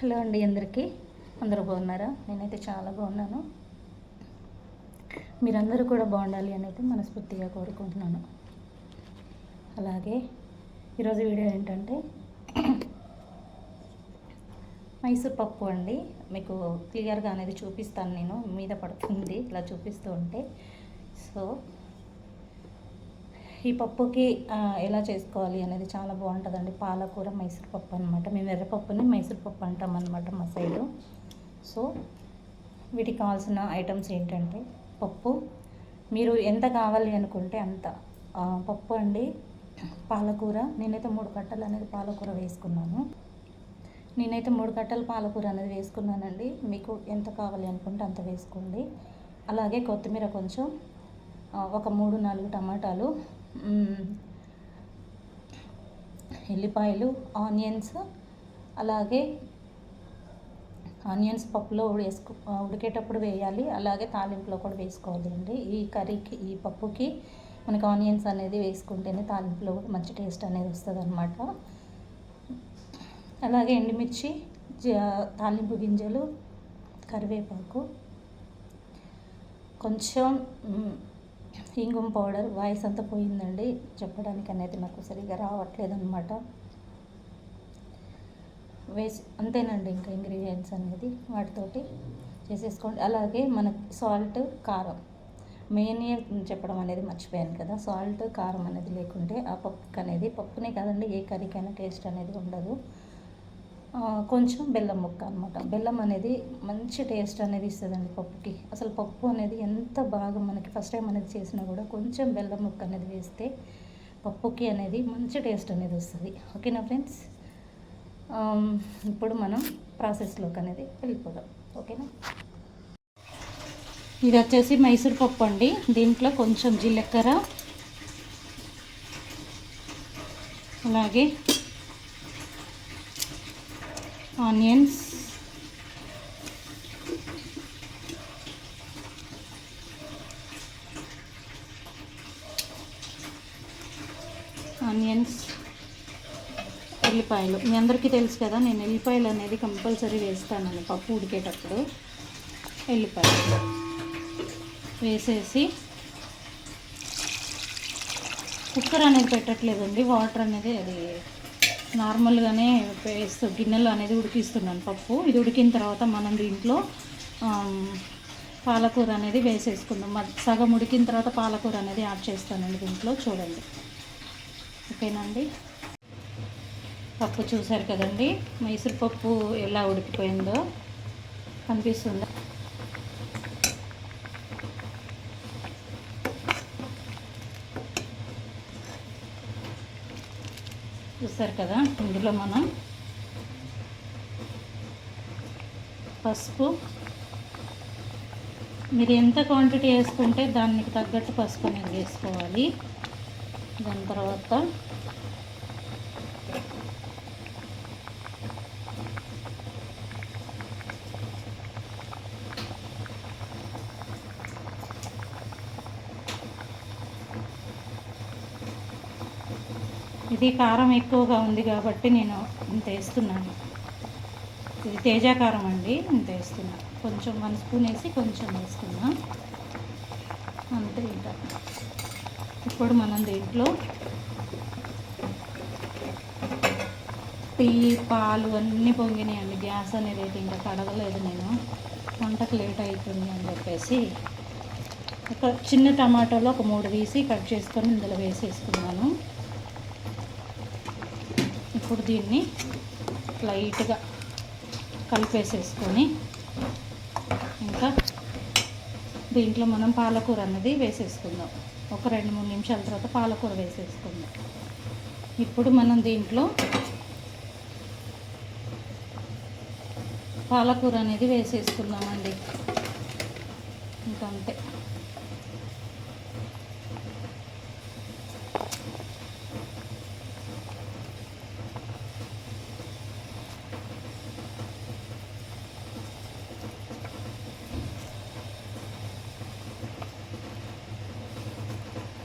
Hello అండి, అందరూ బాగున్నారా? నేనైతే చాలా బాగున్నాను. మీరందరూ కూడా బాగుండాలి అని అయితే మనస్ఫూర్తిగా కోరుకుంటున్నాను. అలాగే ఈరోజు వీడియో ఏంటంటే మైసూర్ పప్పు అండి. మీకు క్లియర్గా అనేది చూపిస్తాను, నేను మీద పడుతుంది ఇలా చూపిస్తూ ఉంటే. సో ఈ పప్పుకి ఎలా చేసుకోవాలి అనేది చాలా బాగుంటుందండి. పాలకూర మైసూర్ పప్పు అనమాట. మేము ఎర్రపప్పుని మైసూర్ పప్పు అంటాం అనమాట మా సైడు. సో వీటికి కావాల్సిన ఐటమ్స్ ఏంటంటే పప్పు, మీరు ఎంత కావాలి అనుకుంటే అంత పప్పు అండి. పాలకూర, నేనైతే 3 కట్టలు అనేది పాలకూర వేసుకున్నాను. నేనైతే 3 కట్టలు పాలకూర అనేది వేసుకున్నానండి. మీకు ఎంత కావాలి అనుకుంటే అంత వేసుకోండి. అలాగే కొత్తిమీర కొంచెం, ఒక 3-4 టమాటాలు, ఎల్లిపాయలు, ఆనియన్స్. అలాగే ఆనియన్స్ పప్పులో ఉడికేటప్పుడు వేయాలి, అలాగే తాలింపులో కూడా వేసుకోవాలి అండి. ఈ కర్రీకి, ఈ పప్పుకి మనకు ఆనియన్స్ అనేది వేసుకుంటేనే తాలింపులో కూడా మంచి టేస్ట్ అనేది వస్తుంది అనమాట. అలాగే ఎండుమిర్చి, తాలింపు గింజలు, కరివేపాకు, కొంచెం ఇంగువ పౌడర్. వాయిస్ అంతా పోయిందండి చెప్పడానికి అనేది, నాకు సరిగా రావట్లేదు అనమాట. అంతేనండి, ఇంకా ఇంగ్రీడియంట్స్ అనేది వాటితోటి చేసేసుకోండి. అలాగే మనకి సాల్ట్, కారం మెయిన్ చెప్పడం అనేది మర్చిపోయాను కదా. సాల్ట్, కారం అనేది లేకుంటే ఆ పప్పునే కాదండి, ఏ కర్రీకైనా టేస్ట్ అనేది ఉండదు. కొంచెం బెల్లం ముక్క అనమాట. బెల్లం అనేది మంచి టేస్ట్ అనేది ఇస్తుందండి పప్పుకి. అసలు పప్పు అనేది ఎంత బాగా మనకి ఫస్ట్ టైం అనేది చేసినా కూడా కొంచెం బెల్లం ముక్క అనేది వేస్తే పప్పుకి అనేది మంచి టేస్ట్ అనేది వస్తుంది. ఓకేనా ఫ్రెండ్స్? ఇప్పుడు మనం ప్రాసెస్లోకి అనేది వెళ్ళిపోదాం. ఓకేనా? ఇది వచ్చేసి మైసూర్ పప్పు అండి. దీంట్లో కొంచెం జీలకర్ర, అలాగే ఆనియన్స్, ఎల్లిపాయలు. మీ అందరికీ తెలుసు కదా, నేను ఎల్లిపాయలు అనేది కంపల్సరీ వేస్తానండి పప్పు ఉడికేటప్పుడు. ఎల్లిపాయలు వేసేసి కుక్కర్ అనేది పెట్టట్లేదండి, వాటర్ అనేది అది నార్మల్గానే గిన్నెలో అనేది ఉడికిస్తున్నాను పప్పు. ఇది ఉడికిన తర్వాత మనం దీంట్లో పాలకూర అనేది వేసేసుకుందాం. సగం ఉడికిన తర్వాత పాలకూర అనేది యాడ్ చేస్తానండి దీంట్లో. చూడండి, ఓకేనండి? పప్పు చూసారు కదండి, మైసూర్ పప్పు ఎలా ఉడికిపోయిందో కనిపిస్తుందా? చూసారు కదా. ఇందులో మనం పసుపు, మీరు ఎంత క్వాంటిటీ వేసుకుంటే దానికి తగ్గట్టు పసుపు అనేది వేసుకోవాలి. దాని తర్వాత ఇది కారం ఎక్కువగా ఉంది కాబట్టి నేను ఇంత వేస్తున్నాను. ఇది తేజ కారం అండి, ఇంత వేస్తున్నాను. కొంచెం 1 స్పూన్ వేసి కొంచెం వేస్తున్నా, అంతే. ఇంకా ఇప్పుడు మనం దీంట్లో టీ, పాలు అన్నీ పొంగినాయండి. గ్యాస్ అనేది అయితే ఇంకా కడగలేదు నేను, వంటకు లేట్ అవుతుంది అని చెప్పేసి. ఒక చిన్న టమాటాలో ఒక 3 తీసి కట్ చేసుకొని ఇందులో వేసేసుకున్నాను. ఇప్పుడు దీన్ని లైట్గా కలిపేసేసుకొని ఇంకా దీంట్లో మనం పాలకూర అనేది వేసేసుకుందాం. ఒక 2-3 నిమిషాల తర్వాత పాలకూర వేసేసుకుందాం. ఇప్పుడు మనం దీంట్లో పాలకూర అనేది వేసేసుకుందామండి. ఇంకా అంతే.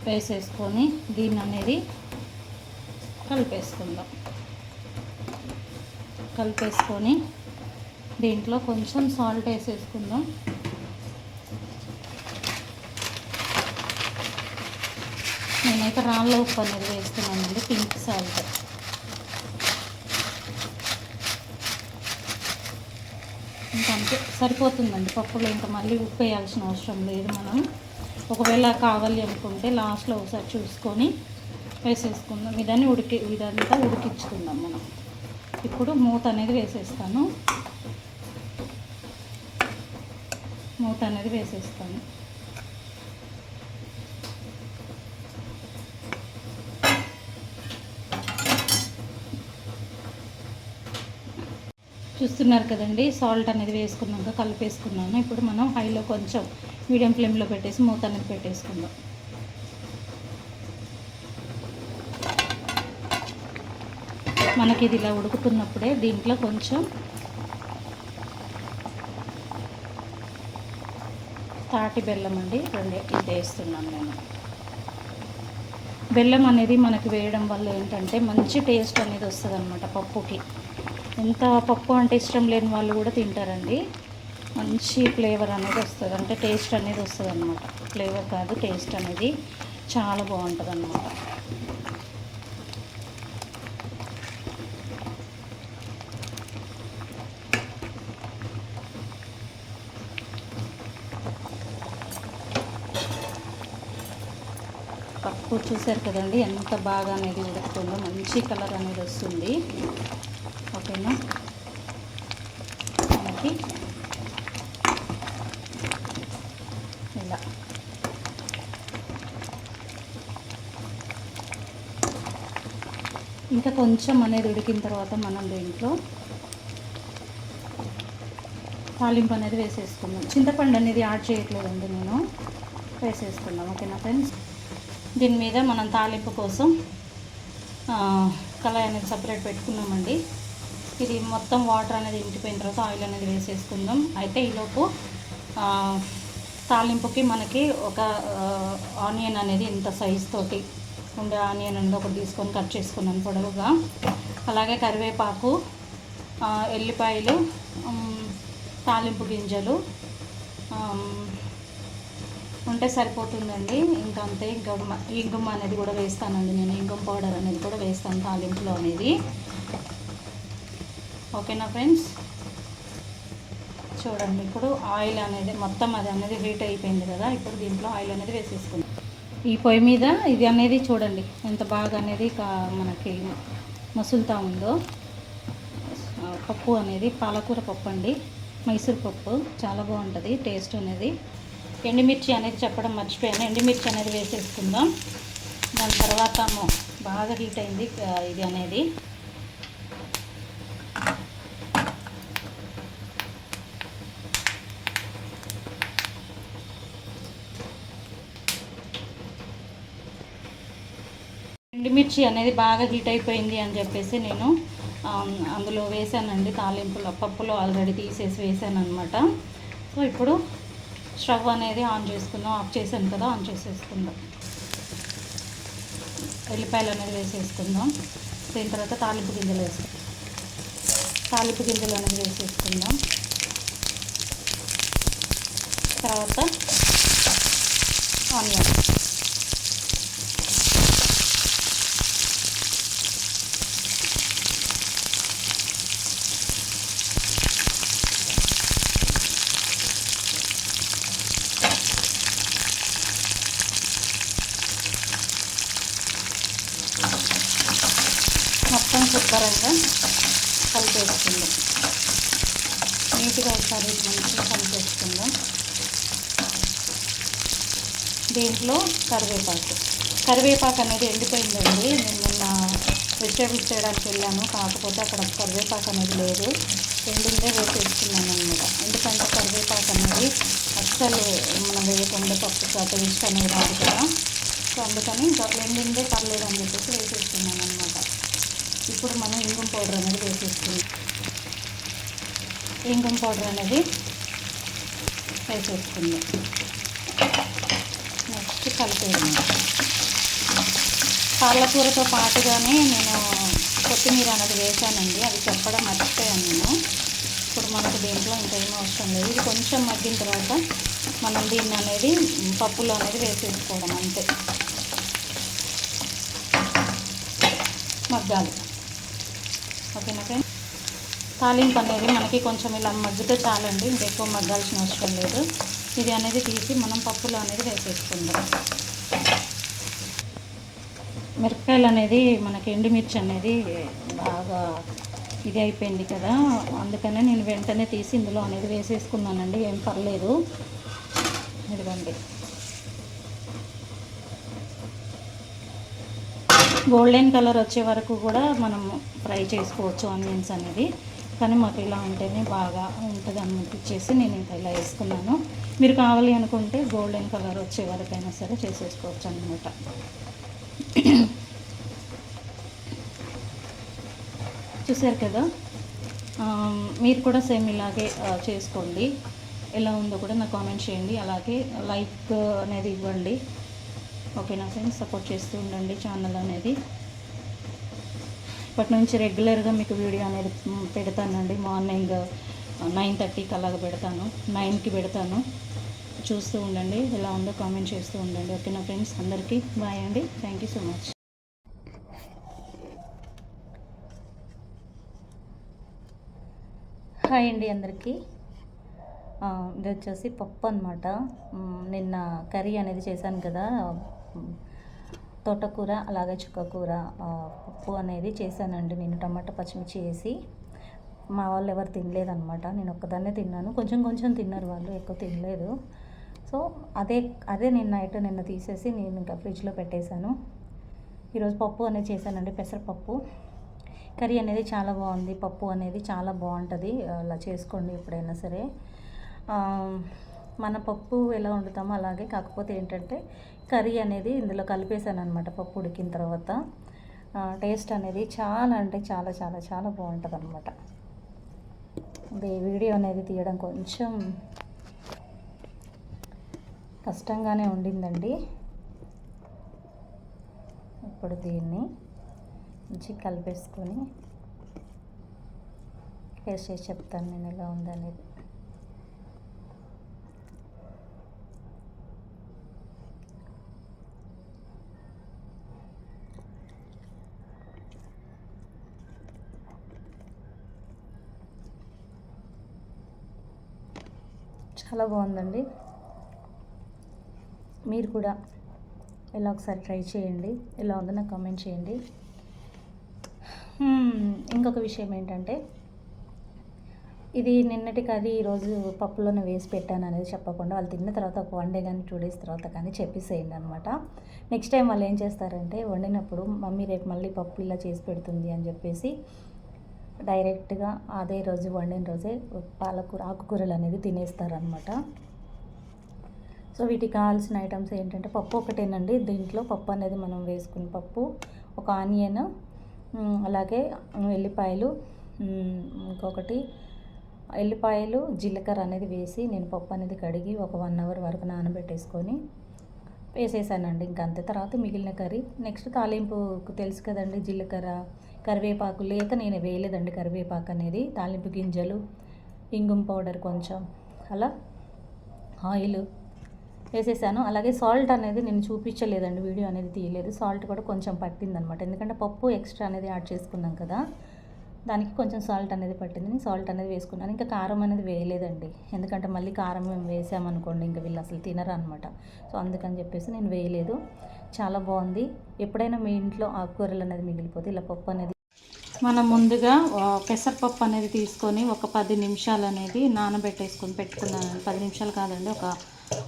వేసేసుకొని దీన్ని అనేది కలిపేసుకుందాం. కలిపేసుకొని దీంట్లో కొంచెం సాల్ట్ వేసేసుకుందాం. నేనైతే రాళ్ళ ఉప్పు అనేది వేస్తున్నానండి, పింక్ సాల్ట్. ఇంకా అంతే సరిపోతుందండి. పప్పులో ఇంకా మళ్ళీ ఉప్పు వేయాల్సిన అవసరం లేదు. మనం ఒకవేళ కావాలి అనుకుంటే లాస్ట్లో ఒకసారి చూసుకొని వేసేసుకుందాం. ఇదంతా ఉడికించుకుందాం మనం. ఇప్పుడు మూత అనేది వేసేస్తాను. చూస్తున్నారు కదండి, సాల్ట్ అనేది వేసుకున్నాక కలిపేసుకున్నాను. ఇప్పుడు మనం హైలో కొంచెం మీడియం ఫ్లేమ్లో పెట్టేసి మూత అనేది పెట్టేసుకుందాం. మనకి ఇది ఇలా ఉడుకుతున్నప్పుడే దీంట్లో కొంచెం తాటి బెల్లం అండి, ఇది వేస్తున్నాను నేను. బెల్లం అనేది మనకి వేయడం వల్ల ఏంటంటే మంచి టేస్ట్ అనేది వస్తుంది అన్నమాట పప్పుకి. ఎంత పప్పు అంటే ఇష్టం లేని వాళ్ళు కూడా తింటారండి. మంచి ఫ్లేవర్ అనేది వస్తుంది, అంటే టేస్ట్ అనేది వస్తుంది అన్నమాట. ఫ్లేవర్ కాదు, టేస్ట్ అనేది చాలా బాగుంటుంది అన్నమాట. పప్పు చూసారు కదండి ఎంత బాగా అనేది ఉడుకుతుందో, మంచి కలర్ అనేది వస్తుంది. ఓకేనా, మనకి ఇలా ఇంకా కొంచెం అనేది ఉడికిన తర్వాత మనం దీంట్లో తాలింపు అనేది వేసేసుకుందాం. చింతపండు అనేది యాడ్ చేయట్లేదండి నేను, వేసేసుకుందాం. ఓకేనా ఫ్రెండ్స్, దీని మీద మనం తాలింపు కోసం కళాయి అనేది సపరేట్ పెట్టుకున్నామండి. ఇది మొత్తం వాటర్ అనేది ఇంకిపోయిన తర్వాత ఆయిల్ అనేది వేసేసుకుందాం. అయితే ఈలోపు తాలింపుకి మనకి ఒక ఆనియన్ అనేది ఇంత సైజ్ తోటి ఉండే ఆనియన్ అనేది ఒకటి తీసుకొని కట్ చేసుకున్నాను పొడవుగా. అలాగే కరివేపాకు, ఎల్లిపాయలు, తాలింపు గింజలు ఉంటే సరిపోతుందండి. ఇంకా అంతే. ఇంకా ఇంగుమ అనేది కూడా వేస్తానండి నేను, ఇంగుమ పౌడర్ అనేది కూడా వేస్తాను తాలింపులో అనేది. ఓకేనా ఫ్రెండ్స్, చూడండి ఇప్పుడు ఆయిల్ అనేది మొత్తం అది అనేది హీట్ అయిపోయింది కదా. ఇప్పుడు దీంట్లో ఆయిల్ అనేది వేసేసుకుందాం. ఈ పొయ్యి మీద ఇది అనేది చూడండి ఎంత బాగా అనేది మనకి మసులుతూ ఉందో. పప్పు అనేది పాలకూర పప్పు అండి, మైసూర్ పప్పు, చాలా బాగుంటుంది టేస్ట్ అనేది. ఎండుమిర్చి అనేది చెప్పడం మర్చిపోయాను, ఎండుమిర్చి అనేది వేసేసుకుందాం. దాని తర్వాత బాగా హీట్ అయింది ఇది అనేది. ఎండుమిర్చి అనేది బాగా హీట్ అయిపోయింది అని చెప్పేసి నేను అందులో వేసానండి. తాలింపులో పప్పులో ఆల్రెడీ తీసేసి వేసాను అనమాట. సో ఇప్పుడు స్టవ్ అనేది ఆన్ చేసుకుందాం. ఆఫ్ చేశాను కదా, ఆన్ చేసేసుకుందాం. ఎల్లిపాయలు అనేది వేసేసుకుందాం. దీని తర్వాత తాలింపు గింజలు అనేది వేసేసుకుందాం. తర్వాత ఆనియన్, మొత్తం శుభ్రంగా కలిపేసుకుందాం. నీట్గా ఒకసారి మంచిగా కలిపేసుకుందాం. దీంట్లో కరివేపాకు అనేది ఎండిపోయిందండి. నేను నిన్న వెజిటేబుల్స్ చేయడానికి వెళ్ళాను, కాకపోతే అక్కడ కరివేపాకు అనేది లేదు, ఎండిందే వేసేసుకున్నాను అనమాట. ఎందుకంటే కరివేపాకు అనేది అస్సలు మనం వేయకుండా పప్పు టేస్ట్ అనేది రాదు కదా. సో అందుకని ఇంకా ఎండిందే పర్లేదు అని చెప్పేసి వేసేసుకున్నాను అనమాట. ఇప్పుడు మనం ఇంగుమ పౌడర్ అనేది వేసేసుకుందాం. ఇంగుమ పౌడర్ అనేది వేసేసుకుందాం. నెక్స్ట్ కలిపేద్దాం. పాలకూరతో పాటుగానే నేను కొత్తిమీర అనేది వేసానండి, అది చెప్పడం మర్చిపోయాను నేను. ఇప్పుడు మనకు దీంట్లో ఇంకేం అవసరం లేదు. ఇది కొంచెం మగ్గిన తర్వాత మనం దీన్ని అనేది పప్పులో అనేది వేసేసుకోవడం అంతే. మగ్గాలి. ఓకేనా ఫ్రెండ్స్? తాలింపు అనేది మనకి కొంచెం ఇలా మగ్గితే చాలండి, ఇంకెక్కువ మగ్గాల్సిన అవసరం లేదు. ఇది అనేది తీసి మనం పప్పులో అనేది వేసేసుకుందాం. మిరపకాయలు అనేది మనకి ఎండుమిర్చి అనేది బాగా ఇది అయిపోయింది కదా, అందుకనే నేను వెంటనే తీసి ఇందులో అనేది వేసేసుకున్నానండి. ఏం పర్లేదు. ఇదిగోండి, గోల్డెన్ కలర్ వచ్చే వరకు కూడా మనం ఫ్రై చేసుకోవచ్చు ఆనియన్స్ అనేది, కానీ మాకు ఇలా ఉంటేనే బాగా ఉంటుంది అనిపించేసి నేను ఇంకా ఇలా వేసుకున్నాను. మీరు కావాలి అనుకుంటే గోల్డెన్ కలర్ వచ్చే వరకైనా సరే చేసేసుకోవచ్చు అన్నమాట. చూసారు కదా, మీరు కూడా సేమ్ ఇలాగే చేసుకోండి. ఎలా ఉందో కూడా నాకు కామెంట్ చేయండి. అలాగే లైక్ అనేది ఇవ్వండి. ఓకేనా ఫ్రెండ్స్? సపోర్ట్ చేస్తూ ఉండండి ఛానల్ అనేది. ఇప్పటి నుంచి రెగ్యులర్గా మీకు వీడియో అనేది పెడతానండి. మార్నింగ్ 9:30కి అలాగ పెడతాను, 9కి పెడతాను. చూస్తూ ఉండండి. ఎలా ఉందో కామెంట్ చేస్తూ ఉండండి. ఓకేనా ఫ్రెండ్స్? అందరికీ బాయ్ అండి. Thank you so much. Hi అండి అందరికీ. ఇది వచ్చేసి పప్పు అనమాట. నిన్న కర్రీ అనేది చేశాను కదా, తోటకూర అలాగే చుక్కకూర పప్పు అనేది చేశానండి నేను, టమాటా పచ్చిమిర్చి వేసి. మా వాళ్ళు ఎవరు తినలేదన్నమాట, నేను ఒక్కదాన్నే తిన్నాను. కొంచెం కొంచెం తిన్నారు వాళ్ళు, ఎక్కువ తినలేదు. సో అదే నిన్న తీసేసి నేను ఇంకా ఫ్రిడ్జ్లో పెట్టేశాను. ఈరోజు పప్పు అనేది చేశానండి, పెసరపప్పు. కర్రీ అనేది చాలా బాగుంది, పప్పు అనేది చాలా బాగుంటుంది. అలా చేసుకోండి ఎప్పుడైనా సరే. మన పప్పు ఎలా వండుతామో అలాగే, కాకపోతే ఏంటంటే కర్రీ అనేది ఇందులో కలిపేసాను అనమాట. పప్పు ఉడికిన తర్వాత టేస్ట్ అనేది చాలా అంటే చాలా చాలా చాలా బాగుంటుంది అనమాట. ఇది వీడియో అనేది తీయడం కొంచెం కష్టంగానే ఉండిందండి. ఇప్పుడు దీన్ని మంచి కలిపేసుకొని టేస్ట్ చేసి చెప్తాను నేను ఎలా ఉందనేది. చాలా బాగుందండి. మీరు కూడా ఇలా ఒకసారి ట్రై చేయండి. ఎలా ఉందో నాకు కామెంట్ చేయండి. ఇంకొక విషయం ఏంటంటే, ఇది నిన్నటి కర్రీ ఈరోజు పప్పులోనే వేసి పెట్టాను అనేది చెప్పకుండా, వాళ్ళు తిన్న తర్వాత ఒక 1 డే కానీ 2 డేస్ తర్వాత కానీ చెప్పేసేయండి అనమాట. నెక్స్ట్ టైం వాళ్ళు ఏం చేస్తారంటే, వండినప్పుడు మమ్మీ రేపు మళ్ళీ పప్పు ఇలా చేసి పెడుతుంది అని చెప్పేసి డైరెక్ట్గా అదే రోజు వండిన రోజే పాలకూర ఆకుకూరలు అనేది తినేస్తారనమాట. సో వీటికి కావాల్సిన ఐటమ్స్ ఏంటంటే, పప్పు ఒకటేనండి. దీంట్లో పప్పు అనేది మనం వేసుకుని పప్పు, ఒక ఆనియన్, అలాగే ఎల్లిపాయలు, ఇంకొకటి ఎల్లిపాయలు జీలకర్ర అనేది వేసి నేను పప్పు అనేది కడిగి ఒక 1 అవర్ వరకు నానబెట్టేసుకొని వేసేసానండి. ఇంకా అంతే. తర్వాత మిగిలిన కర్రీ నెక్స్ట్ తాలింపుకు తెలుసు కదండి, జీలకర్ర కరివేపాకు లేక నేను వేయలేదండి. కరివేపాకు అనేది తాలింపు గింజలు, ఇంగుం పౌడర్ కొంచెం, అలా ఆయిల్ వేసేసాను. అలాగే సాల్ట్ అనేది నేను చూపించలేదండి, వీడియో అనేది తీయలేదు. సాల్ట్ కూడా కొంచెం పట్టిందనమాట, ఎందుకంటే పప్పు ఎక్స్ట్రా అనేది యాడ్ చేసుకున్నాం కదా, దానికి కొంచెం సాల్ట్ అనేది పట్టింది. సాల్ట్ అనేది వేసుకున్నాను. ఇంకా కారం అనేది వేయలేదండి, ఎందుకంటే మళ్ళీ కారం మేము వేసామనుకోండి ఇంకా వీళ్ళు అసలు తినరు అనమాట. సో అందుకని చెప్పేసి నేను వేయలేదు. చాలా బాగుంది. ఎప్పుడైనా మీ ఇంట్లో ఆకుకూరలు అనేది మిగిలిపోతే ఇలా పప్పు అనేది మనం ముందుగా పెసరపప్పు అనేది తీసుకొని ఒక 10 నిమిషాలు అనేది నానబెట్టేసుకొని పెట్టుకున్నాను. 10 నిమిషాలు కాదండి, ఒక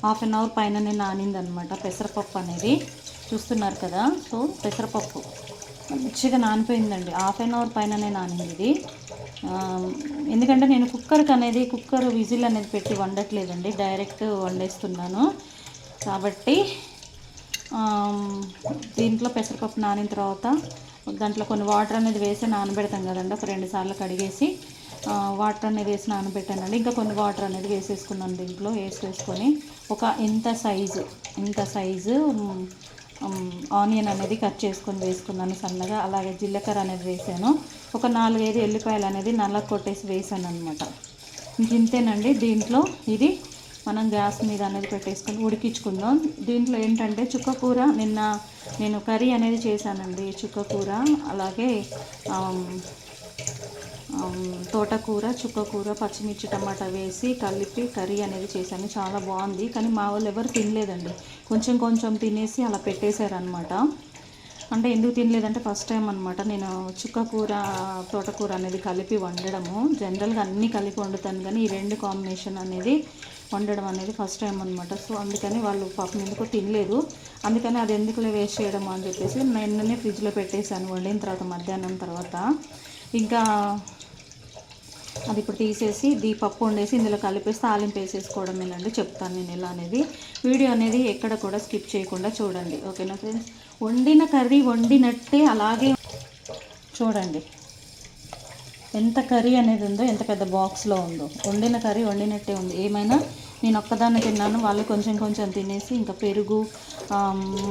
½ అన్ అవర్ పైననే నానిందనమాట పెసరపప్పు అనేది. చూస్తున్నారు కదా. సో పెసరపప్పు మంచిగా నానిపోయిందండి, ½ అన్ అవర్ పైననే నానింది ఇది. ఎందుకంటే నేను కుక్కర్ విజిల్ అనేది పెట్టి వండట్లేదండి, డైరెక్ట్ వండేస్తున్నాను కాబట్టి. దీంట్లో పెసరపప్పు నానిన తర్వాత దాంట్లో కొన్ని వాటర్ అనేది వేసి నానబెడతాం కదండి, ఒక 2 సార్లు కడిగేసి వాటర్ అనేది వేసి నానబెట్టానండి. ఇంకా కొన్ని వాటర్ అనేది వేసేసుకున్నాను దీంట్లో. వేసుకొని ఒక ఇంత సైజు ఆనియన్ అనేది కట్ చేసుకొని వేసుకున్నాను సన్నగా. అలాగే జీలకర్ర అనేది వేసాను. ఒక 4-5 ఎల్లిపాయలు అనేది నల్ల కొట్టేసి వేసాను అనమాట. ఇంతేనండి. దీంట్లో ఇది మనం గ్యాస్ మీద అనేది పెట్టేసుకొని ఉడికించుకుందాం. దీంట్లో ఏంటంటే చుక్కకూర నిన్న నేను కర్రీ అనేది చేశానండి. చుక్కకూర అలాగే తోటకూర, చుక్కకూర, పచ్చిమిర్చి, టమాటా వేసి కలిపి కర్రీ అనేది చేశాను. చాలా బాగుంది. కానీ మా వాళ్ళు ఎవరు తినలేదండి. కొంచెం కొంచెం తినేసి అలా పెట్టేశారనమాట. అంటే ఎందుకు తినలేదంటే ఫస్ట్ టైం అనమాట నేను చుక్కకూర, తోటకూర అనేది కలిపి వండడము. జనరల్గా అన్నీ కలిపి వండుతాను కానీ ఈ రెండు కాంబినేషన్ అనేది వండడం అనేది ఫస్ట్ టైం అనమాట. సో అందుకని వాళ్ళు పాపం ఎందుకో తినలేదు. అందుకని అది ఎందుకులే వేస్ట్ చేయడం అని చెప్పేసి నిన్ననే ఫ్రిడ్జ్లో పెట్టేశాను. వండిన తర్వాత మధ్యాహ్నం తర్వాత ఇంకా అది ఇప్పుడు తీసేసి పప్పు వండేసి ఇందులో కలిపేసి తాలింపు వేసేసుకోవడమేనండి. చెప్తాను నేను ఎలా అనేది. వీడియో అనేది ఎక్కడ కూడా స్కిప్ చేయకుండా చూడండి. ఓకేనా ఫ్రెండ్స్? వండిన కర్రీ వండినట్టే అలాగే చూడండి. ఎంత కర్రీ అనేది ఉందో, ఎంత పెద్ద బాక్స్లో ఉందో. వండిన కర్రీ వండినట్టే ఉంది. ఏమైనా నేను ఒక్కదాన్ని తిన్నాను, వాళ్ళు కొంచెం కొంచెం తినేసి ఇంకా పెరుగు,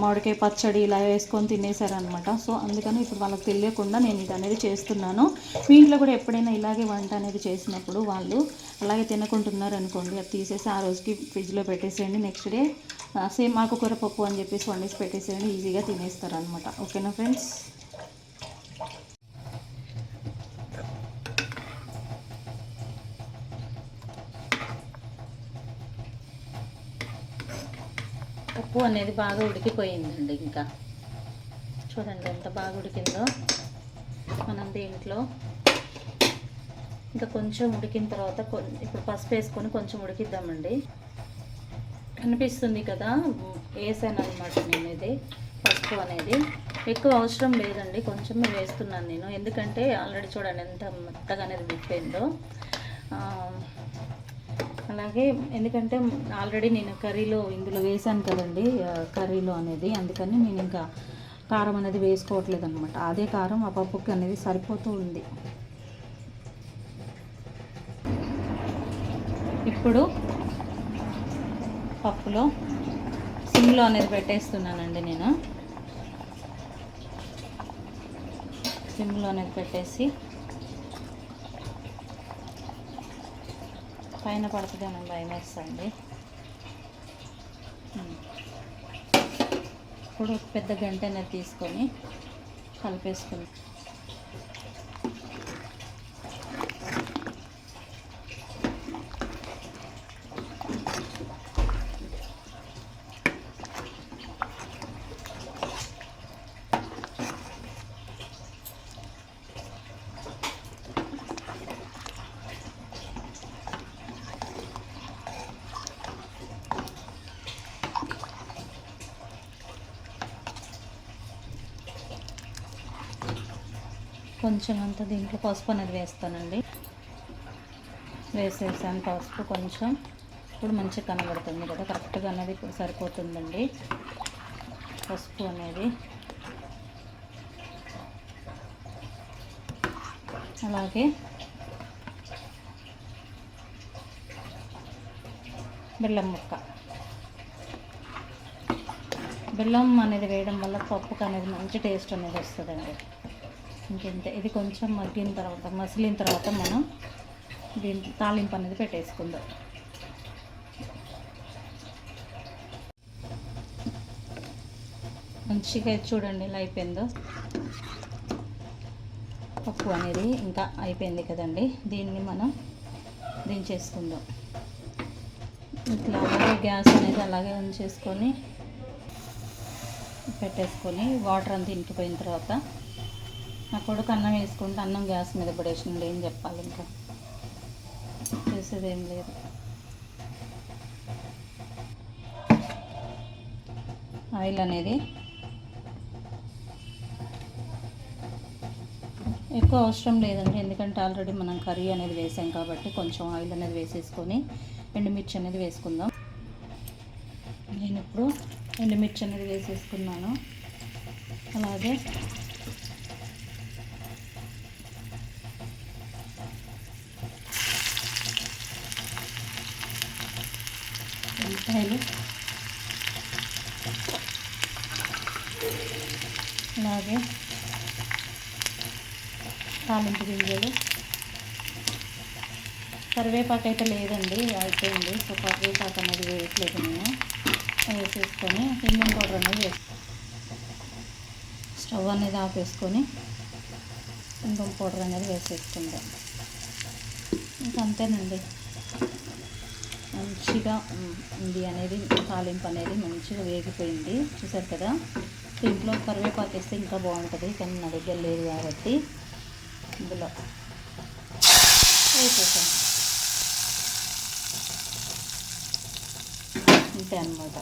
మామిడికాయ పచ్చడి ఇలా వేసుకొని తినేసారనమాట. సో అందుకని ఇప్పుడు వాళ్ళకి తెలియకుండా నేను ఇది అనేది చేస్తున్నాను. మీ ఇంట్లో కూడా ఎప్పుడైనా ఇలాగే వంట అనేది చేసినప్పుడు వాళ్ళు అలాగే తినకుంటున్నారు అనుకోండి, అది తీసేసి ఆ రోజుకి ఫ్రిడ్జ్లో పెట్టేసేయండి. నెక్స్ట్ డే సేమ్ ఆకుకూర పప్పు అని చెప్పేసి వండేసి పెట్టేసేయండి. ఈజీగా తినేస్తారనమాట. ఓకేనా ఫ్రెండ్స్? పప్పు అనేది బాగా ఉడికిపోయిందండి. ఇంకా చూడండి ఎంత బాగా ఉడికిందో. మనం దీంట్లో ఇంకా కొంచెం ఉడికిన తర్వాత ఇప్పుడు పసుపు వేసుకొని కొంచెం ఉడికిద్దామండి. కనిపిస్తుంది కదా, వేసాను అనమాట నేను. ఇది పసుపు అనేది ఎక్కువ అవసరం లేదండి, కొంచెమే వేస్తున్నాను నేను. ఎందుకంటే ఆల్రెడీ చూడండి ఎంత మెత్తగా అనేది ఉడికిపోయిందో. అలాగే ఎందుకంటే ఆల్రెడీ నేను కర్రీలో ఇందులో వేసాను కదండి, కర్రీలో అనేది. అందుకని నేను ఇంకా కారం అనేది వేసుకోవట్లేదు అనమాట. అదే కారం ఆ పప్పుకి అనేది సరిపోతూ ఉంది. ఇప్పుడు పప్పులో సిమ్లో అనేది పెట్టేస్తున్నానండి నేను. సిమ్లో అనేది పెట్టేసి పైన పడుతుందేమో భయం వేస్తుంది. ఇప్పుడు పెద్ద గంట అనేది తీసుకొని కలిపేసుకుంది. కొంచెం అంతా దీంట్లో పసుపు అనేది వేస్తానండి. వేసేసాను పసుపు కొంచెం. ఇప్పుడు మంచిగా కనబడుతుంది కదా, కరెక్ట్గా అనేది ఇప్పుడు సరిపోతుందండి పసుపు అనేది. అలాగే బెల్లం ముక్క. బెల్లం అనేది వేయడం వల్ల పప్పుకు అనేది మంచి టేస్ట్ అనేది వస్తుందండి. ఇంకెంతే. ఇది కొంచెం మగ్గిన తర్వాత, మసిలిన తర్వాత మనం దీంట్లో తాలింపు అనేది పెట్టేసుకుందాం. మంచిగా చూడండి ఇలా అయిపోయిందో. పప్పు అనేది ఇంకా అయిపోయింది కదండి. దీన్ని మనం దించేసుకుందాం. ఇట్లా అలాగే గ్యాస్ అనేది అలాగే ఉంచేసుకొని పెట్టేసుకొని వాటర్ అంతా ఇంకిపోయిన తర్వాత నా కొడుకు అన్నం వేసుకుంటే అన్నం గ్యాస్ మీద పడేసినండి. ఏం చెప్పాలి, ఇంకా చేసేది ఏం లేదు. ఆయిల్ అనేది ఎక్కువ అవసరం లేదండి, ఎందుకంటే ఆల్రెడీ మనం కర్రీ అనేది వేసాం కాబట్టి కొంచెం ఆయిల్ అనేది వేసేసుకొని ఎండుమిర్చి అనేది వేసుకుందాం. నేను ఇప్పుడు ఎండుమిర్చి అనేది వేసేసుకున్నాను. అలాగే ఉల్లిపాయలు, అలాగే తాలింపు గింజలు, కరివేపాకు అయితే లేదండి, అయిపోయింది. సో కరివేపాకు అనేది వేయట్లేదు నేను. వేసేసుకొని ఇంగుం పౌడర్ అనేది స్టవ్ అనేది ఆపేసుకొని ఇంగుం పౌడర్ అనేది వేసేసుకుందాం. ఇంకా అంతేనండి. మంచిగా ఇది అనేది తాలింపు అనేది మంచిగా వేగిపోయింది, చూసారు కదా. దీంట్లో కరివేపాకు వేస్తే ఇంకా బాగుంటుంది, కానీ నా దగ్గర లేదు కాబట్టి ఇందులో వేసేసాను. అంతే అన్నమాట.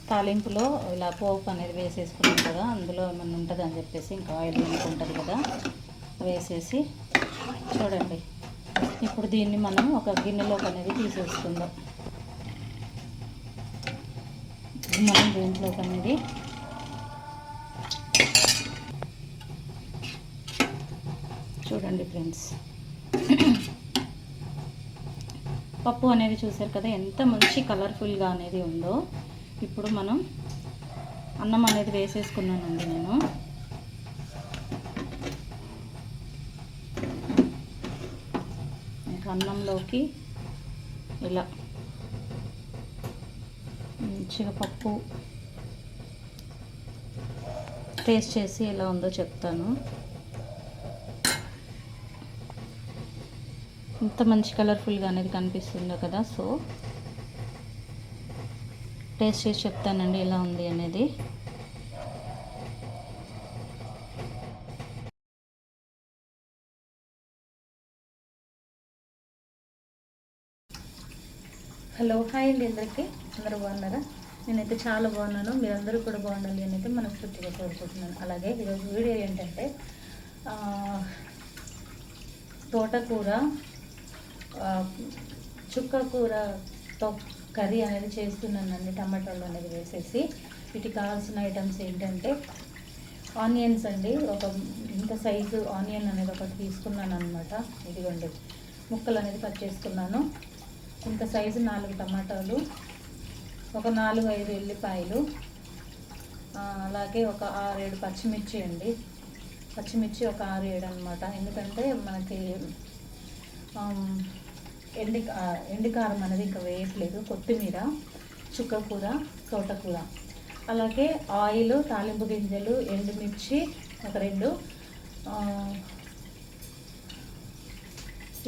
తాలింపులో ఇలా పోపు అనేది వేసేసుకున్నాం కదా, అందులో ఏమన్నా ఉంటుంది అని చెప్పేసి ఇంకా ఆయిల్ ఉంటుంది కదా వేసేసి చూడండి. ఇప్పుడు దీన్ని మనం ఒక గిన్నెలోకి అనేది తీసేసుకుందాం. మనం దీంట్లోకి అనేది చూడండి ఫ్రెండ్స్, పప్పు అనేది చూసారు కదా ఎంత మంచి కలర్ఫుల్గా అనేది ఉందో. ఇప్పుడు మనం అన్నం అనేది వేసేసుకున్నానండి నేను. ఇంకా అన్నంలోకి ఇలా మంచిగా పప్పు టేస్ట్ చేసి ఎలా ఉందో చెప్తాను. ఇంత మంచి కలర్ఫుల్గా అనేది కనిపిస్తుందో కదా. సో టేస్ట్ చేసి చెప్తానండి ఎలా ఉంది అనేది. హలో, హాయ్ అండి అందరికీ. అందరూ బాగున్నారా? నేనైతే చాలా బాగున్నాను. మీరందరూ కూడా బాగుండాలి అని అయితే మనస్ఫూర్తిగా కోరుకుంటున్నాను. అలాగే ఈరోజు వీడియో ఏంటంటే తోటకూర చుక్కకూరతో కర్రీ అనేది చేస్తున్నానండి, టమాటాలు అనేది వేసేసి. వీటికి కావాల్సిన ఐటమ్స్ ఏంటంటే ఆనియన్స్ అండి, ఒక ఇంత సైజు ఆనియన్ అనేది ఒకటి తీసుకున్నాను అనమాట. ఇదిగోండి ముక్కలు అనేది కట్ చేసుకున్నాను. ఇంత సైజు 4 టమాటాలు, ఒక 4-5 ఎల్లిపాయలు, అలాగే ఒక 6-7 పచ్చిమిర్చి అండి. పచ్చిమిర్చి ఒక 6-7 అనమాట. ఎందుకంటే మనకి ఎండికారం అనేది ఇంకా వేయట్లేదు. కొత్తిమీర, చుక్కకూర, తోటకూర, అలాగే ఆయిల్, తాలింపు గింజలు, ఎండుమిర్చి ఒక 2,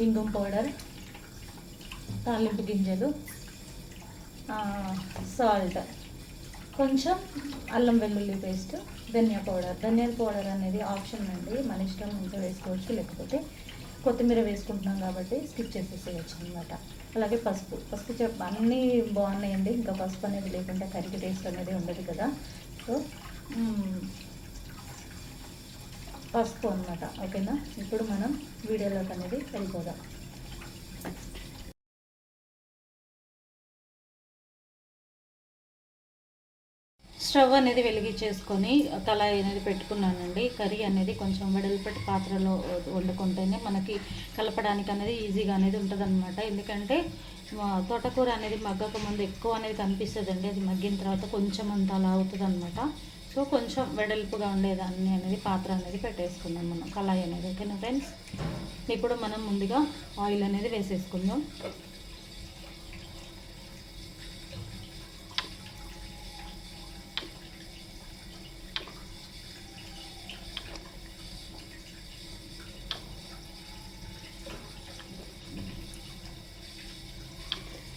ఇంగుం పౌడర్, తాలింపు గింజలు, సాల్ట్, కొంచెం అల్లం వెల్లుల్లి పేస్ట్, ధనియా పౌడర్ అనేది ఆప్షన్ అండి, మన ఇష్టం ఉంటే వేసుకోవచ్చు, లేకపోతే కొత్తిమీర వేసుకుంటున్నాం కాబట్టి స్కిప్ చేసేసేయచ్చు అనమాట. అలాగే పసుపు అన్నీ బాగున్నాయండి. ఇంకా పసుపు అనేది లేకుంటే కర్రీకి టేస్ట్ అనేది ఉండదు కదా. సో పసుపు అనమాట. ఓకేనా? ఇప్పుడు మనం వీడియోలోకి అనేది వెళ్ళిపోదాం. స్టవ్ అనేది వెలిగించేసుకొని కళాయి అనేది పెట్టుకున్నానండి. కర్రీ అనేది కొంచెం వెడల్పటి పాత్రలో వండుకుంటేనే మనకి కలపడానికి అనేది ఈజీగా అనేది ఉంటుందన్నమాట. ఎందుకంటే తోటకూర అనేది మగ్గక ముందు ఎక్కువ అనేది కనిపిస్తుందండి, అది మగ్గిన తర్వాత కొంచెం అంత అలా అవుతుంది అనమాట. సో కొంచెం వెడల్పుగా ఉండేదాన్ని అనేది పాత్ర అనేది పెట్టేసుకుందాం మనం, కళాయి అనేది. ఓకేనా ఫ్రెండ్స్? ఇప్పుడు మనం ముందుగా ఆయిల్ అనేది వేసేసుకుందాం.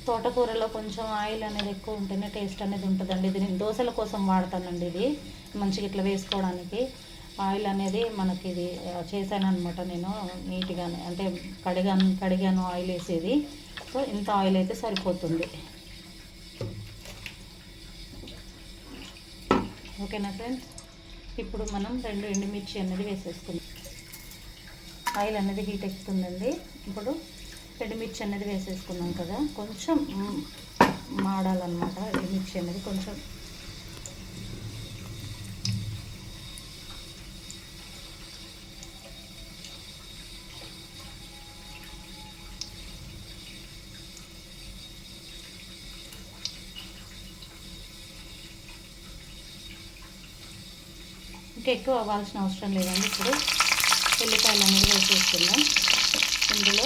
తోటకూరలో కొంచెం ఆయిల్ అనేది ఎక్కువ ఉంటేనే టేస్ట్ అనేది ఉంటుందండి. ఇది నేను దోశల కోసం వాడతానండి. ఇది మంచిగా ఇట్లా వేసుకోవడానికి ఆయిల్ అనేది మనకి ఇది చేశాను అనమాట నేను నీట్గానే. అంటే కడిగాను ఆయిల్ వేసేది. సో ఇంత ఆయిల్ అయితే సరిపోతుంది. ఓకేనా ఫ్రెండ్స్? ఇప్పుడు మనం 2 ఎండుమిర్చి అనేది వేసేసుకుందాం. ఆయిల్ అనేది హీట్ ఎక్కుతుందండి. ఇప్పుడు ఎండుమిర్చి అనేది వేసేసుకున్నాం కదా, కొంచెం మాడాలన్నమాట. ఎండుమిర్చి అనేది కొంచెం ఇంకా ఎక్కువ అవ్వాల్సిన అవసరం లేదండి. ఇప్పుడు ఉల్లిపాయలు అనేది వేసేసుకుందాం. ఇందులో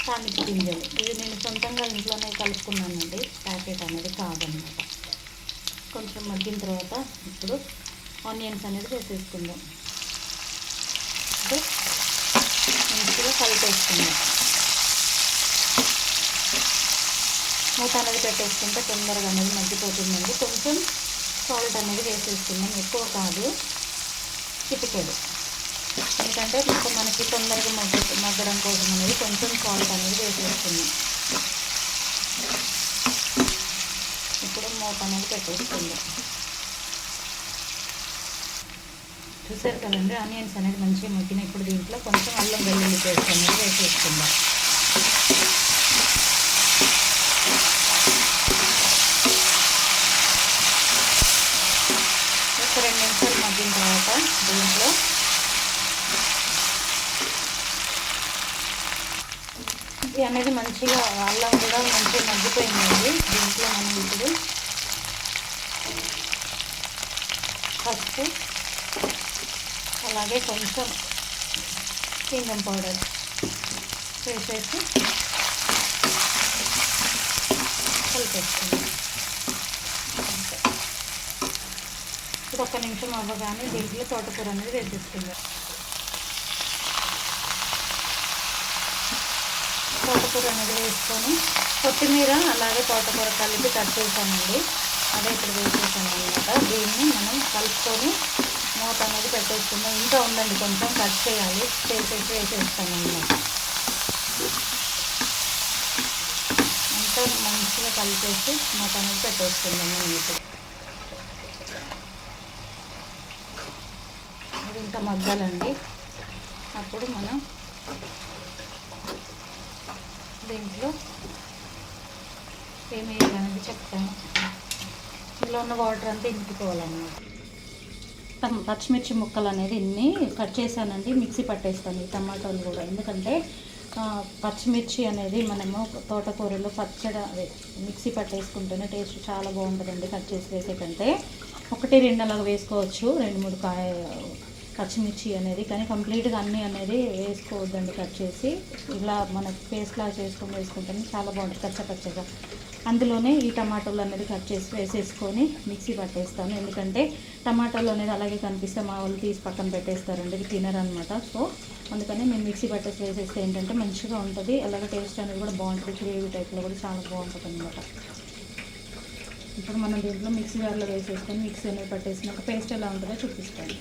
తామిటి గింజలు, ఇది నేను సొంతంగా ఇంట్లోనే కలుపుకున్నానండి, ప్యాకెట్ అనేది కాదనమాట. కొంచెం మగ్గిన తర్వాత ఇప్పుడు ఆనియన్స్ అనేది వేసేసుకుందాం. మంచిగా కలిపేసుకుందాం. మూత అనేది పెట్టేసుకుంటే తొందరగా అనేది మగ్గిపోతుందండి. కొంచెం సాల్ట్ అనేది వేసేసుకుందాం, ఎక్కువ కాదు, చిటికెడు. ఎందుకంటే ఇప్పుడు మనకి తొందరగా మగ్గడం కోసం అనేది కొంచెం సాల్ట్ అనేది వేసేసుకుందాం. ఇప్పుడు మూత అనేది పెట్టేసుకుందాం. చూసారు కదండి, ఆనియన్స్ అనేది మంచిగా మగ్గిన ఇప్పుడు దీంట్లో కొంచెం అల్లం వెల్లుల్లి పేస్ట్ అనేది వేసేసుకుందాం. ఒక 2 నిమిషాలు మగ్గిన తర్వాత దీంట్లో ఇది అనేది మంచిగా అల్లం కూడా మంచిగా మగ్గిపోయిందండి. దీంట్లో మనం ఇప్పుడు పసుపు, అలాగే కొంచెం సింగం పౌడర్ వేసేసి కలిపేసుకుందాం. ఇప్పుడు 1 నిమిషం అవ్వగానే దీంట్లో తోటకూర అనేది వేసేసుకుందాం. తోటకూర అనేది వేసుకొని కొత్తిమీర అలాగే తోటకూర కలిపి కట్ చేసానండి, అదే ఇప్పుడు వేసేసాను అనమాట. దీన్ని మనం కలుపుకొని మూత అనేది పెట్టేసుకుందాం. ఇంకా ఉందండి, కొంచెం కట్ చేయాలి, వేసేస్తాను అన్నమాట. అంతా మంచిగా కలిపేసి మూత అనేది పెట్టేసుకుందాం. మనం ఇప్పుడు ఇది ఇంకా మగ్గాలండి. అప్పుడు మనం దీంట్లో ఏమేయాలనేది చెప్తాను. ఇందులో ఉన్న వాటర్ అంతా ఇంకిపోవాలన్నమాట. పచ్చిమిర్చి ముక్కలు అనేది ఇన్ని కట్ చేశానండి, మిక్సీ పట్టేస్తాను ఈ టమాటోలు కూడా. ఎందుకంటే పచ్చిమిర్చి అనేది మనము తోటకూరలో పచ్చడి మిక్సీ పట్టేసుకుంటేనే టేస్ట్ చాలా బాగుంటుందండి. కట్ చేసి వేసే కంటే 1-2 అలాగా వేసుకోవచ్చు, 2-3 పచ్చిమిర్చి అనేది. కానీ కంప్లీట్గా అన్నీ అనేది వేసుకోవద్దండి కట్ చేసి. ఇలా మనకి పేస్ట్లా చేసుకొని వేసుకుంటేనే చాలా బాగుంటుంది పచ్చగా. అందులోనే ఈ టమాటోలు అనేది కట్ చేసి వేసేసుకొని మిక్సీ పట్టేస్తాను. ఎందుకంటే టమాటాలు అనేది అలాగే కనిపిస్తే మా వాళ్ళు తీసి పక్కన పెట్టేస్తారండి, ఇది తినరనమాట. సో అందుకని నేను మిక్సీ పట్టేసి వేసేస్తే ఏంటంటే మంచిగా ఉంటుంది, అలాగే టేస్ట్ అనేది కూడా బాగుంటుంది, గ్రేవీ టైప్లో కూడా చాలా బాగుంటుంది అనమాట. ఇప్పుడు మనం దీంట్లో మిక్సీ జార్లో వేసేసుకొని మిక్సీ అనేది పట్టేసినాక పేస్ట్ ఎలా ఉంటుందో చూపిస్తాను.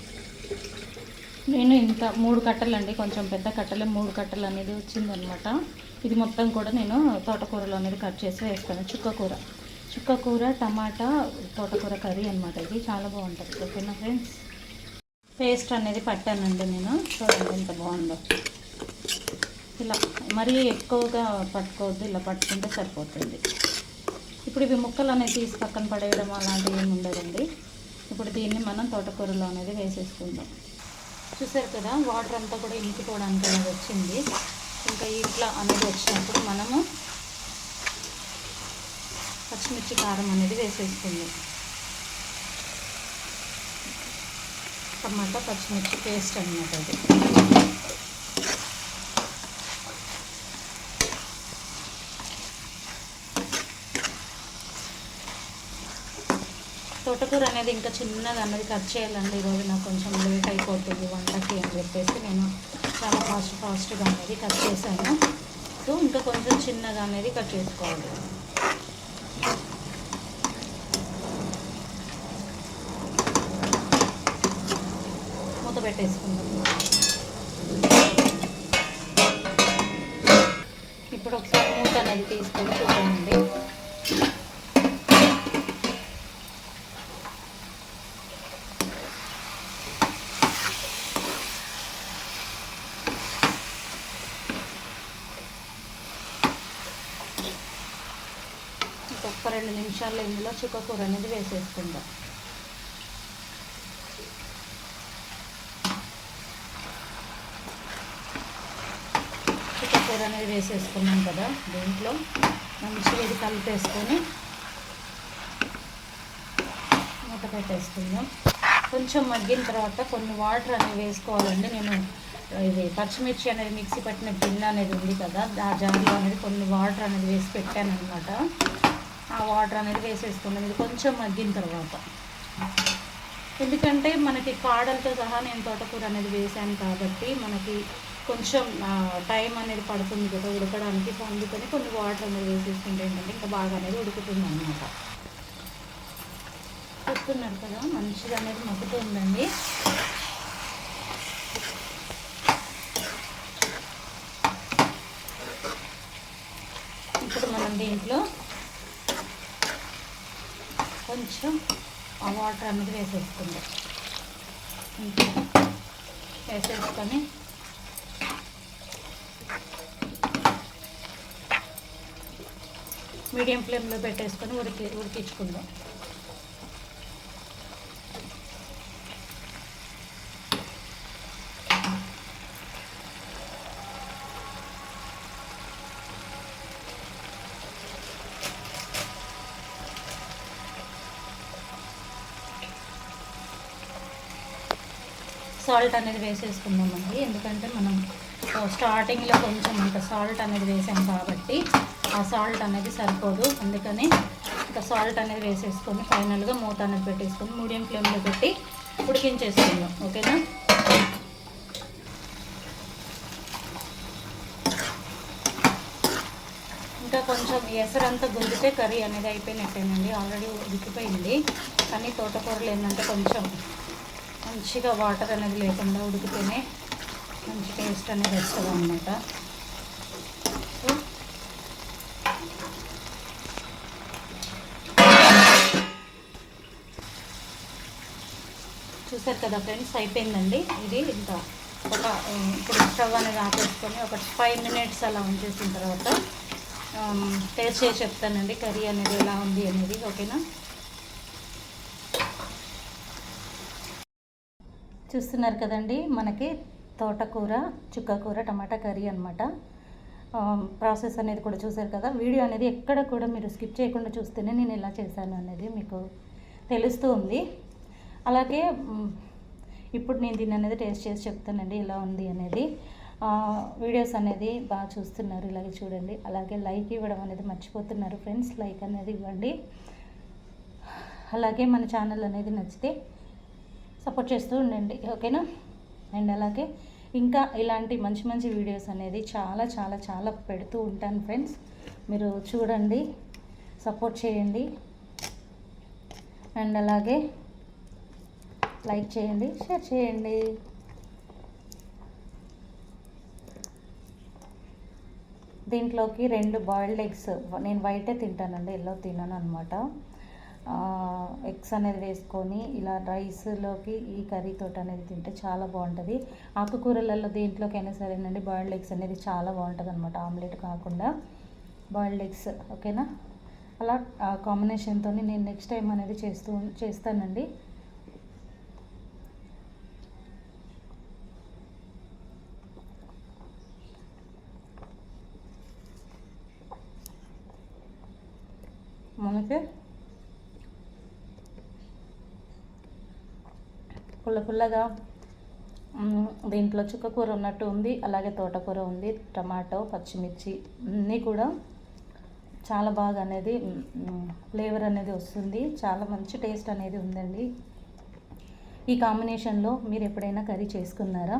నేను ఇంత 3 కట్టలు అండి, కొంచెం పెద్ద కట్టలే 3 కట్టలు అనేది వచ్చిందనమాట. ఇది మొత్తం కూడా నేను తోటకూరలో అనేది కట్ చేసి వేస్తాను. చుక్కకూర టమాటా తోటకూర కర్రీ అనమాట. ఇది చాలా బాగుంటుంది. ఓకేనా ఫ్రెండ్స్, పేస్ట్ అనేది పట్టానండి నేను, చూడండి ఎంత బాగుందో. ఇలా మరీ ఎక్కువగా పట్టుకోవద్దు, ఇలా పట్టుకుంటే సరిపోతుంది. ఇప్పుడు ఇవి ముక్కలు అనేది తీసి పక్కన పడేయడం అలాంటివి ఏమి ఉండదండి. ఇప్పుడు దీన్ని మనం తోటకూరలో అనేది వేసేసుకుందాం. చూసారు కదా, వాటర్ అంతా కూడా ఇంకిపోవడానికి అనేది వచ్చింది. ఇంకా ఇట్లా అనేది వచ్చినప్పుడు మనము పచ్చిమిర్చి కారం అనేది వేసేసుకుందాం. టమాటా పచ్చిమిర్చి పేస్ట్ అన్నమాట అది. తోటకూర అనేది ఇంకా చిన్నగా అనేది కట్ చేయాలండి. ఈరోజు నాకు కొంచెం లేట్ అయిపోతుంది వంటకి అని చెప్పేసి నేను చాలా ఫాస్ట్గా అనేది కట్ చేశాను. సో ఇంకా కొంచెం చిన్నగా అనేది కట్ చేసుకోవాలి. మూత పెట్టేసుకుందాం. ఇప్పుడు ఒకసారి మూత అనేది తీసుకొని చూద్దామండి. ఒక 2 నిమిషాల్లో ఇందులో చుక్కకూర అనేది వేసేసుకుందాం. చుక్కకూర అనేది వేసేసుకున్నాం కదా, దీంట్లో మంచిగా ఇది కలిపేసుకొని మూత పెట్టేసుకుందాం. కొంచెం మగ్గిన తర్వాత కొన్ని వాటర్ అనేవి వేసుకోవాలండి. నేను ఇది పచ్చిమిర్చి అనేది మిక్సీ పట్టిన గిన్నె అనేది ఉంది కదా, ఆ జార్లో అనేది కొన్ని వాటర్ అనేది వేసి పెట్టాను అనమాట. ఆ వాటర్ అనేది వేసేసుకున్నాం ఇది కొంచెం మగ్గిన తర్వాత. ఎందుకంటే మనకి కాడలతో సహా నేను తోటకూర అనేది వేసాను కాబట్టి మనకి కొంచెం టైం అనేది పడుతుంది కదా ఉడకడానికి. సో అందుకని కొన్ని వాటర్ అనేది వేసేసుకుంటే ఏంటంటే ఇంకా బాగా అనేది ఉడుకుతుంది అనమాట. చూస్తున్నారు కదా మంచిగా అనేది మగ్గుతుందండి. ఇప్పుడు మనం దీంట్లో కొంచెం ఆ వాటర్ అనేది వేసేసుకుందాం. వేసేసుకొని మీడియం ఫ్లేమ్లో పెట్టేసుకొని ఉడికించుకుందాం. సాల్ట్ అనేది వేసేసుకుందామండి. ఎందుకంటే మనం స్టార్టింగ్లో కొంచెం ఇంకా సాల్ట్ అనేది వేసాం కాబట్టి ఆ సాల్ట్ అనేది సరిపోదు. అందుకని ఇంకా సాల్ట్ అనేది వేసేసుకొని ఫైనల్గా మూత అనేది పెట్టేసుకొని మీడియం ఫ్లేమ్లో పెట్టి ఉడికించేసుకుందాం. ఓకేనా? ఇంకా కొంచెం ఎసరంతా గుంజితే కర్రీ అనేది అయిపోయినట్టేనండి. ఆల్రెడీ ఉడికిపోయింది. కానీ తోటకూరలు ఏంటంటే కొంచెం మంచిగా వాటర్ అనేది లేకుండా ఉడికితేనే మంచి టేస్ట్ అనేది వస్తుంది అన్నమాట. చూసారు కదా ఫ్రెండ్స్, అయిపోయిందండి ఇది. ఇంకా ఇప్పుడు స్టవ్ అనేది ఆపేసుకొని ఒక 5 minutes అలా ఉంచేసిన తర్వాత టేస్ట్ చేసి చెప్తానండి కర్రీ అనేది ఎలా ఉంది అనేది. ఓకేనా? చూస్తున్నారు కదండి, మనకి తోటకూర, చుక్కకూర, టమాటా కర్రీ అనమాట. ప్రాసెస్ అనేది కూడా చూసారు కదా. వీడియో అనేది ఎక్కడ కూడా మీరు స్కిప్ చేయకుండా చూస్తేనే నేను ఎలా చేశాను అనేది మీకు తెలుస్తూ ఉంది. అలాగే ఇప్పుడు నేను దీన్ని అనేది టేస్ట్ చేసి చెప్తానండి ఎలా ఉంది అనేది. వీడియోస్ అనేది బాగా చూస్తున్నారు, ఇలాగే చూడండి. అలాగే లైక్ ఇవ్వడం అనేది మర్చిపోతున్నారు ఫ్రెండ్స్, లైక్ అనేది ఇవ్వండి. అలాగే మన ఛానల్ అనేది నచ్చితే సపోర్ట్ చేస్తూ ఉండండి. ఓకేనా? అండ్ అలాగే ఇంకా ఇలాంటి మంచి మంచి వీడియోస్ అనేది చాలా చాలా చాలా పెడుతూ ఉంటాను ఫ్రెండ్స్. మీరు చూడండి, సపోర్ట్ చేయండి. అండ్ అలాగే లైక్ చేయండి, షేర్ చేయండి. దీంట్లోకి 2 బాయిల్డ్ ఎగ్స్, నేను వైటే తింటానండి, ఎల్లో తిన్నాను అనమాట. ఎగ్స్ అనేది వేసుకొని ఇలా రైస్లోకి ఈ కర్రీతో అనేది తింటే చాలా బాగుంటుంది. ఆకుకూరలలో దేంట్లోకైనా సరేనండి బాయిల్డ్ ఎగ్స్ అనేది చాలా బాగుంటుంది అనమాట, ఆమ్లెట్ కాకుండా బాయిల్డ్ ఎగ్స్. ఓకేనా? అలా కాంబినేషన్తో నేను నెక్స్ట్ టైం అనేది చేస్తానండి. మనకి పుల్లగా దీంట్లో చుక్కకూర ఉన్నట్టు ఉంది, అలాగే తోటకూర ఉంది, టమాటో, పచ్చిమిర్చి అన్నీ కూడా చాలా బాగా అనేది ఫ్లేవర్ అనేది వస్తుంది. చాలా మంచి టేస్ట్ అనేది ఉందండి. ఈ కాంబినేషన్లో మీరు ఎప్పుడైనా కర్రీ చేసుకున్నారా?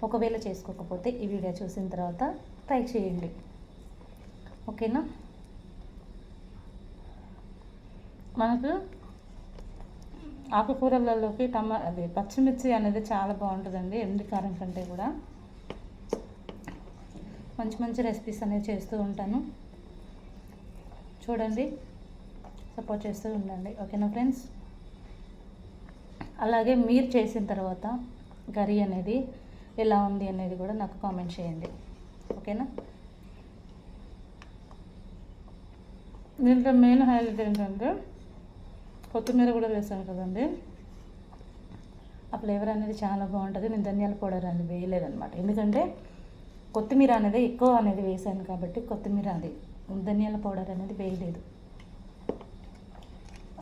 ఒకవేళ చేసుకోకపోతే ఈ వీడియో చూసిన తర్వాత ట్రై చేయండి. ఓకేనా? మనకు ఆకుకూరలలోకి అది పచ్చిమిర్చి అనేది చాలా బాగుంటుందండి, ఎండు కారం కంటే కూడా. మంచి మంచి రెసిపీస్ అనేది చేస్తూ ఉంటాను, చూడండి, సపోర్ట్ చేస్తూ ఉండండి. ఓకేనా ఫ్రెండ్స్? అలాగే మీరు చేసిన తర్వాత కర్రీ అనేది ఎలా ఉంది అనేది కూడా నాకు కామెంట్ చేయండి. ఓకేనా? దీంట్లో మెయిన్ హైలైట్ ఏంటంటే కొత్తిమీర కూడా వేసాను కదండి, ఆ ఫ్లేవర్ అనేది చాలా బాగుంటుంది. నేను ధనియాల పౌడర్ అనేది వేయలేదన్నమాట, ఎందుకంటే కొత్తిమీర అనేది ఎక్కువ అనేది వేసాను కాబట్టి కొత్తిమీర అది ధనియాల పౌడర్ అనేది వేయలేదు.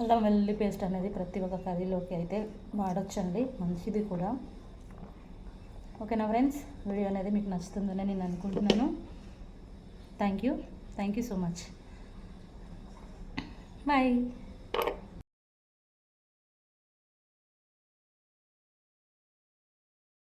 అల్లం వెల్లుల్లి పేస్ట్ అనేది ప్రతి ఒక్క కర్రీలోకి అయితే వాడొచ్చండి, మంచిది కూడా. ఓకేనా ఫ్రెండ్స్, వీడియో అనేది మీకు నచ్చుతుందని నేను అనుకుంటున్నాను. Thank you so much. Bye.